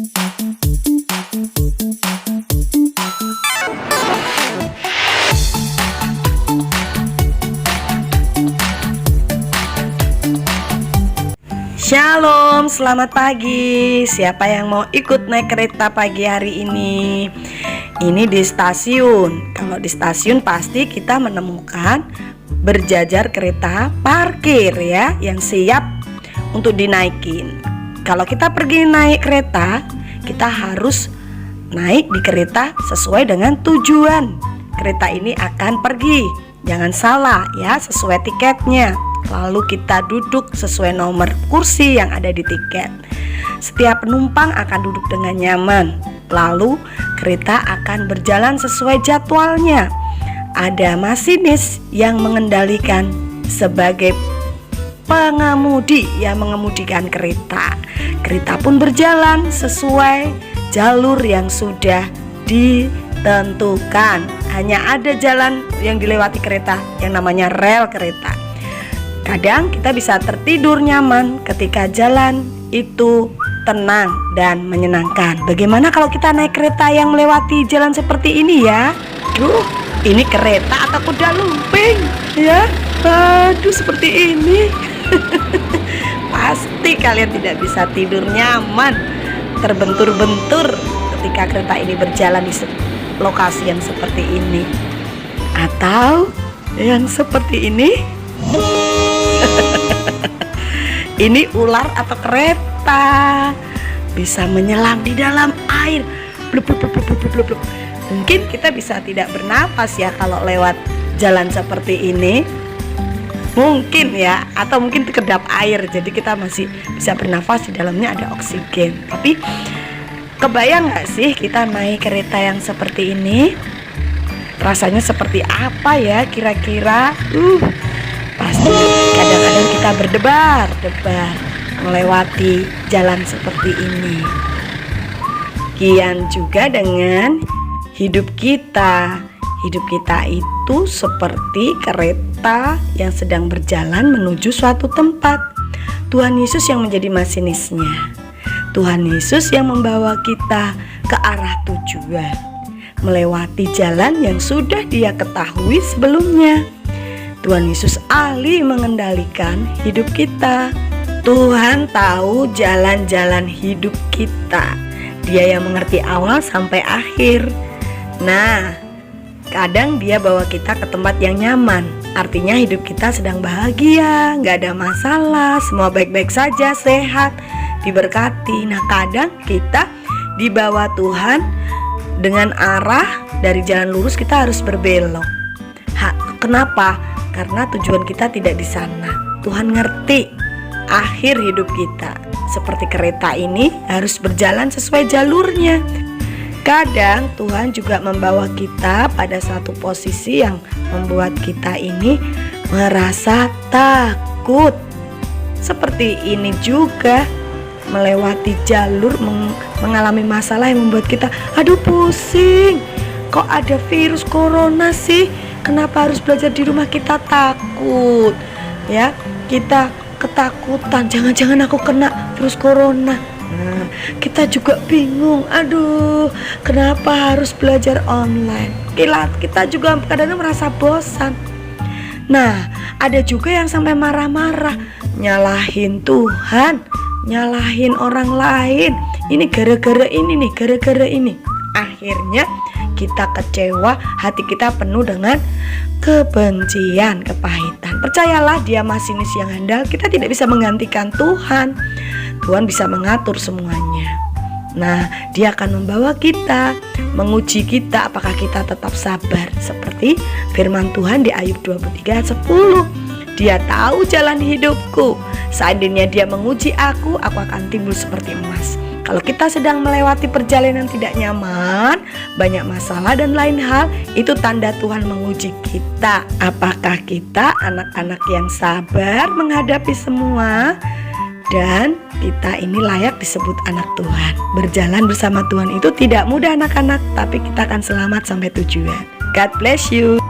Shalom, selamat pagi. Siapa yang mau ikut naik kereta pagi hari ini? Ini di stasiun. Kalau di stasiun pasti kita menemukan berjajar kereta parkir ya, yang siap untuk dinaikin. Kalau kita pergi naik kereta, kita harus naik di kereta sesuai dengan tujuan kereta ini akan pergi. Jangan salah ya, sesuai tiketnya. Lalu kita duduk sesuai nomor kursi yang ada di tiket. Setiap penumpang akan duduk dengan nyaman. Lalu kereta akan berjalan sesuai jadwalnya. Ada masinis yang mengendalikan sebagai pengemudi yang mengemudikan kereta. Kereta pun berjalan sesuai jalur yang sudah ditentukan. Hanya ada jalan yang dilewati kereta yang namanya rel kereta. Kadang kita bisa tertidur nyaman ketika jalan itu tenang dan menyenangkan. Bagaimana kalau kita naik kereta yang melewati jalan seperti ini ya? Duh, ini kereta atau kuda lumping ya? Aduh, seperti ini. Pasti kalian tidak bisa tidur nyaman, terbentur-bentur ketika kereta ini berjalan di lokasi yang seperti ini. Atau yang seperti ini. Ini ular atau kereta bisa menyelam di dalam air. Blup, blup, blup, blup, blup, blup. Mungkin kita bisa tidak bernapas ya kalau lewat jalan seperti ini. Mungkin ya, atau mungkin kedap air, jadi kita masih bisa bernafas, di dalamnya ada oksigen. Tapi kebayang gak sih kita naik kereta yang seperti ini? Rasanya seperti apa ya kira-kira? Pasti kadang-kadang kita berdebar-debar melewati jalan seperti ini. Kian juga dengan hidup kita. Hidup kita itu seperti kereta yang sedang berjalan menuju suatu tempat. Tuhan Yesus yang menjadi masinisnya. Tuhan Yesus yang membawa kita ke arah tujuan, melewati jalan yang sudah Dia ketahui sebelumnya. Tuhan Yesus ahli mengendalikan hidup kita. Tuhan tahu jalan-jalan hidup kita. Dia yang mengerti awal sampai akhir. Nah, kadang Dia bawa kita ke tempat yang nyaman. Artinya hidup kita sedang bahagia, gak ada masalah, semua baik-baik saja, sehat, diberkati. Nah, kadang kita dibawa Tuhan dengan arah dari jalan lurus, kita harus berbelok. Kenapa? Karena tujuan kita tidak di sana. Tuhan ngerti akhir hidup kita. Seperti kereta ini harus berjalan sesuai jalurnya. Kadang Tuhan juga membawa kita pada satu posisi yang membuat kita ini merasa takut. Seperti ini juga, melewati jalur mengalami masalah yang membuat kita aduh pusing. Kok ada virus corona sih? Kenapa harus belajar di rumah? Kita takut ya, kita ketakutan, jangan-jangan aku kena virus corona. Nah, kita juga bingung, aduh kenapa harus belajar online. Kita juga kadang-kadang merasa bosan. Nah, ada juga yang sampai marah-marah, nyalahin Tuhan, nyalahin orang lain. Ini gara-gara ini nih, gara-gara ini. Akhirnya kita kecewa, hati kita penuh dengan kebencian, kepahitan. Percayalah, Dia masinis yang handal. Kita tidak bisa menggantikan Tuhan. Tuhan bisa mengatur semuanya. Nah, Dia akan membawa kita, menguji kita apakah kita tetap sabar. Seperti firman Tuhan di Ayub 23 ayat 10. Dia tahu jalan hidupku. Seandainya Dia menguji aku akan timbul seperti emas. Kalau kita sedang melewati perjalanan tidak nyaman, banyak masalah dan lain hal, itu tanda Tuhan menguji kita. Apakah kita anak-anak yang sabar menghadapi semua? Dan kita ini layak disebut anak Tuhan. Berjalan bersama Tuhan itu tidak mudah anak-anak, tapi kita akan selamat sampai tujuan. God bless you.